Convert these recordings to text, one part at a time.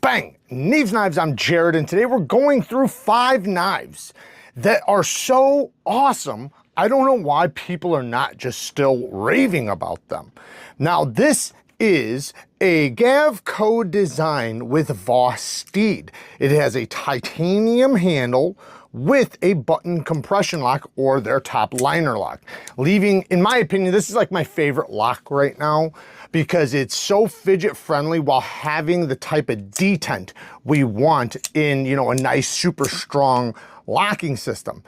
Bang! Neeves Knives, I'm Jared, and today we're going through 5 knives that are so awesome, I don't know why people are not just still raving about them. Now, this is a Gavco design with Voss steed. It has a titanium handle with a button compression lock or their top liner lock, leaving, in my opinion, this is like my favorite lock right now because it's so fidget friendly while having the type of detent we want in, you know, a nice super strong locking system.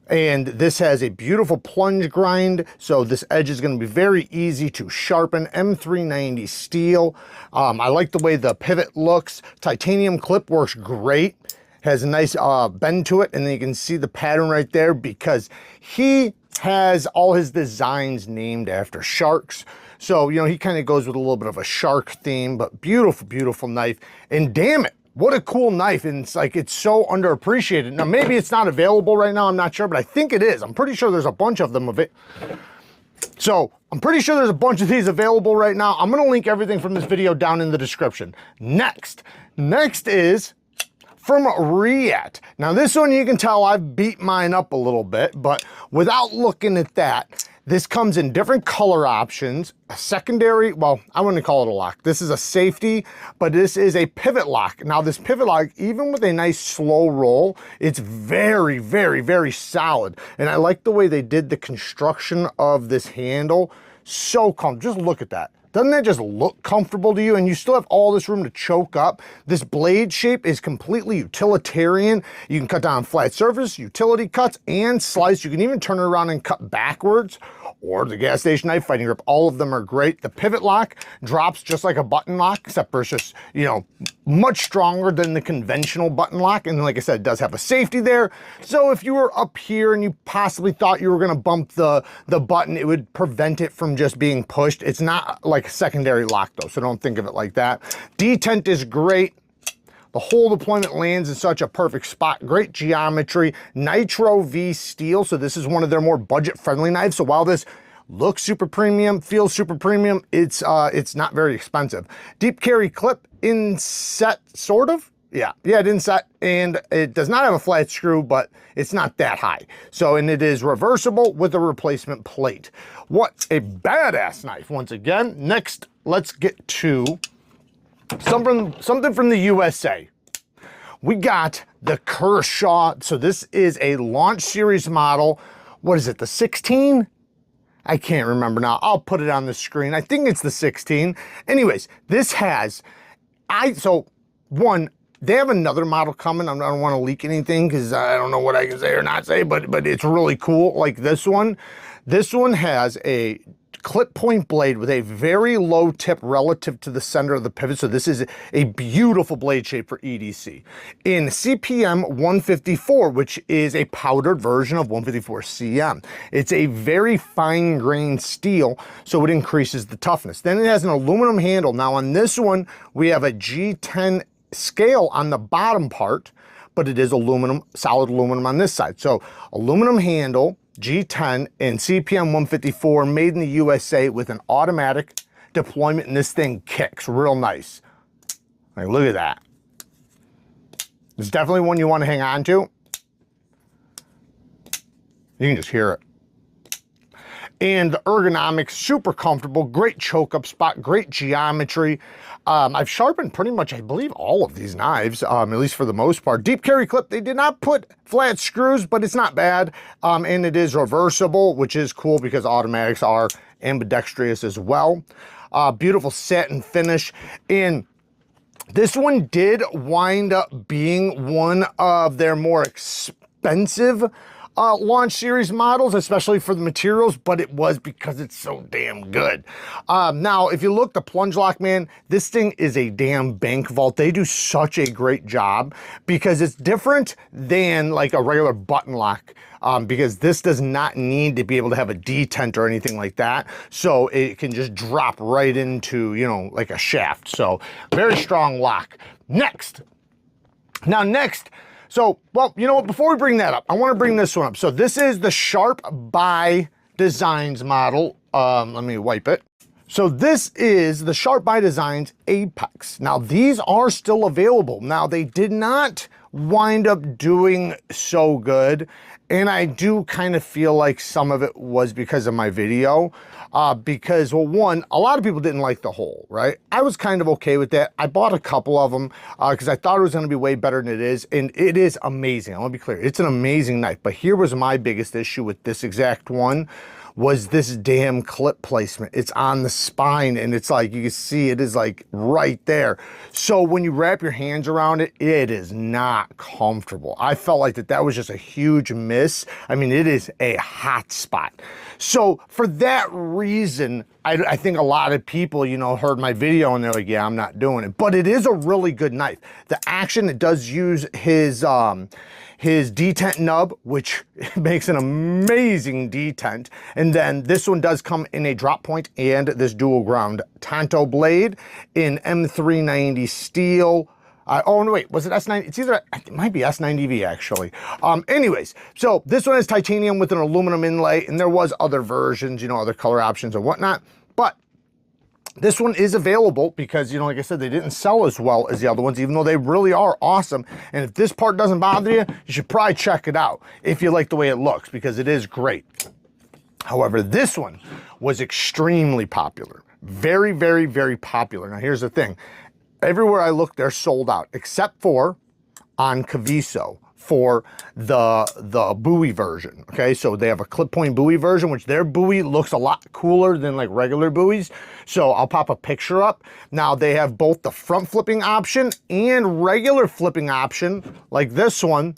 And this has a beautiful plunge grind, so this edge is going to be very easy to sharpen. M390 steel. I like the way the pivot looks. Titanium clip works great. Has a nice bend to it, and then you can see the pattern right there because he has all his designs named after sharks. So, you know, he kind of goes with a little bit of a shark theme, but beautiful, beautiful knife. And damn it, what a cool knife. And it's like, it's so underappreciated. Now, maybe it's not available right now, I'm not sure, but I think it is. I'm pretty sure there's a bunch of them of it. So I'm pretty sure there's a bunch of these available right now. I'm gonna link everything from this video down in the description. Next is from Riat. Now this one, you can tell I've beat mine up a little bit, but without looking at that, this comes in different color options, a secondary, well, I wouldn't call it a lock. This is a safety, but this is a pivot lock. Now this pivot lock, even with a nice slow roll, it's very, very, very solid. And I like the way they did the construction of this handle. So comfortable, just look at that. Doesn't that just look comfortable to you? And you still have all this room to choke up. This blade shape is completely utilitarian. You can cut down flat surface, utility cuts, and slice. You can even turn it around and cut backwards, or the gas station knife, fighting grip. All of them are great. The pivot lock drops just like a button lock, except for it's just, you know, much stronger than the conventional button lock. And like I said, it does have a safety there. So if you were up here and you possibly thought you were gonna bump the button, it would prevent it from just being pushed. It's not like a secondary lock though, so don't think of it like that. Detent is great. The whole deployment lands in such a perfect spot. Great geometry. Nitro V steel, so this is one of their more budget-friendly knives. So while this looks super premium, feels super premium, it's not very expensive. Deep carry clip inset, sort of. Yeah, it inset, and it does not have a flat screw, but it's not that high. So, and it is reversible with a replacement plate. What a badass knife, once again. Next, let's get to something from the USA. We got the Kershaw. So this is a launch series model. What is it, the 16? I can't remember now. I'll put it on the screen. I think it's the 16. Anyways, this has, they have another model coming. I don't want to leak anything because I don't know what I can say or not say, but it's really cool. Like this one. This one has a clip point blade with a very low tip relative to the center of the pivot. So this is a beautiful blade shape for EDC. In CPM 154, which is a powdered version of 154 CM. It's a very fine grained steel, so it increases the toughness. Then it has an aluminum handle. Now on this one, we have a G10 scale on the bottom part, but it is aluminum, solid aluminum on this side. So aluminum handle, G10 and CPM 154, made in the USA with an automatic deployment, and this thing kicks real nice. Like, look at that. It's definitely one you want to hang on to. You can just hear it. And the ergonomics, super comfortable, great choke up spot, great geometry. I've sharpened pretty much, I believe, all of these knives, at least for the most part. Deep carry clip, they did not put flat screws, but it's not bad. And it is reversible, which is cool because automatics are ambidextrous as well. Beautiful satin finish. And this one did wind up being one of their more expensive launch series models, especially for the materials, but it was because it's so damn good. Now, if you look, the plunge lock, man, this thing is a damn bank vault. They do such a great job because it's different than like a regular button lock, because this does not need to be able to have a detent or anything like that. So it can just drop right into, you know, like a shaft. So very strong lock. Next. So, well, you know what, before we bring that up, I want to bring this one up. So this is the Sharp by Designs model. Let me wipe it. So this is the Sharp by Designs Apex. Now these are still available. Now they did not wind up doing so good, and I do kind of feel like some of it was because of my video, because, well, one, a lot of people didn't like the hole, right? I was kind of okay with that. I bought a couple of them because I thought it was going to be way better than it is, and it is amazing. I want to be clear, it's an amazing knife, but here was my biggest issue with this exact one, was this damn clip placement. It's on the spine, and it's like, you can see it is like right there. So when you wrap your hands around it, it is not comfortable. I felt like that was just a huge miss. I mean, it is a hot spot. So for that reason, I think a lot of people, you know, heard my video and they're like, yeah, I'm not doing it. But it is a really good knife. The action, it does use his detent nub, which makes an amazing detent. And then this one does come in a drop point and this dual ground Tanto blade in M390 steel. Oh, no, wait, was it S90? It's either, it might be S90V actually. Anyways, so this one is titanium with an aluminum inlay, and there was other versions, you know, other color options and whatnot. But this one is available because, you know, like I said, they didn't sell as well as the other ones, even though they really are awesome. And if this part doesn't bother you, you should probably check it out if you like the way it looks, because it is great. However, this one was extremely popular. Very, very, very popular. Now, here's the thing. Everywhere I look, they're sold out, except for on Caviso for the buoy version. Okay, so they have a clip point buoy version, which their buoy looks a lot cooler than like regular buoys. So I'll pop a picture up. Now they have both the front flipping option and regular flipping option, like this one,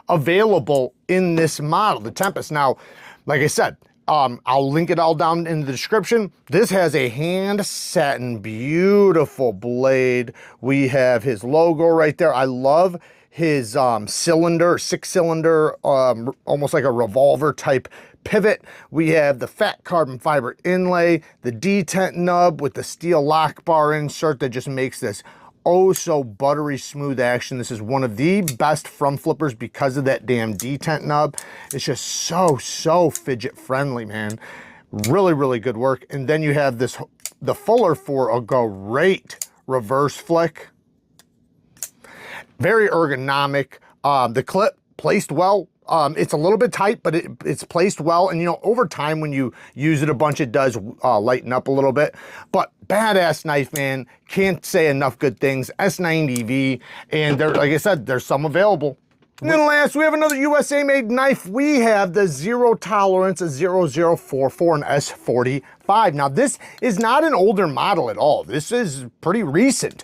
available in this model, the Tempest. Now, like I said, I'll link it all down in the description. This has a hand satin, beautiful blade. We have his logo right there. I love his cylinder, 6-cylinder, almost like a revolver type pivot. We have the fat carbon fiber inlay, the detent nub with the steel lock bar insert that just makes this oh so buttery smooth action. This is one of the best front flippers because of that damn detent nub. It's just so fidget friendly, man. Really, really good work. And then you have this, the fuller for a great reverse flick. Very ergonomic. The clip placed well. It's a little bit tight, but it's placed well. And, you know, over time when you use it a bunch, it does lighten up a little bit. But badass knife, man. Can't say enough good things. S90V. And there, like I said, there's some available. And then last, we have another USA-made knife. We have the Zero Tolerance 0044 and S45. Now, this is not an older model at all. This is pretty recent.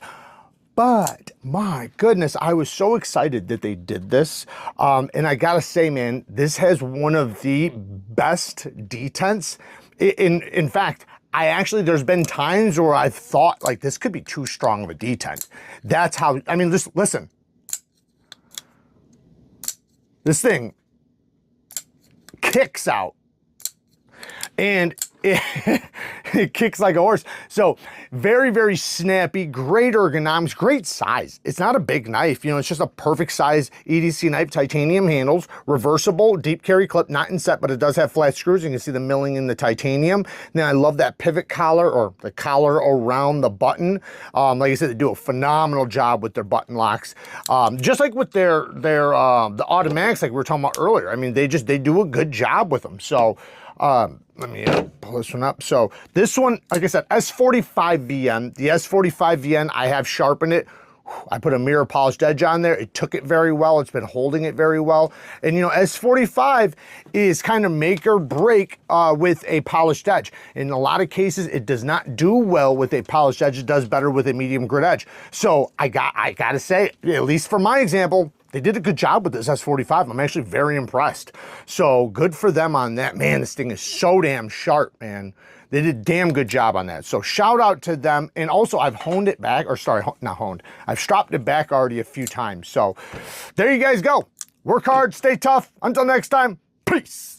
But my goodness, I was so excited that they did this. And I gotta say, man, this has one of the best detents. In fact, there's been times where I've thought like this could be too strong of a detent. That's how, I mean, just listen. This thing kicks out. And it kicks like a horse. So very, very snappy, great ergonomics, great size. It's not a big knife, you know, it's just a perfect size EDC knife, titanium handles, reversible, deep carry clip, not inset, but it does have flat screws. You can see the milling in the titanium. And then I love that pivot collar, or the collar around the button. Like I said, they do a phenomenal job with their button locks. Just like with the automatics, like we were talking about earlier. I mean, they do a good job with them. So, let me pull this one up. So this one, like I said, S45VN. The S45VN, I have sharpened it. I put a mirror polished edge on there. It took it very well. It's been holding it very well. And you know, S45 is kind of make or break with a polished edge. In a lot of cases, it does not do well with a polished edge. It does better with a medium grit edge. So I gotta say, at least for my example, they did a good job with this S45. I'm actually very impressed. So good for them on that. Man, this thing is so damn sharp, man. They did a damn good job on that. So shout out to them. And also I've honed it back, or sorry, not honed. I've stropped it back already a few times. So there you guys go. Work hard, stay tough. Until next time, peace.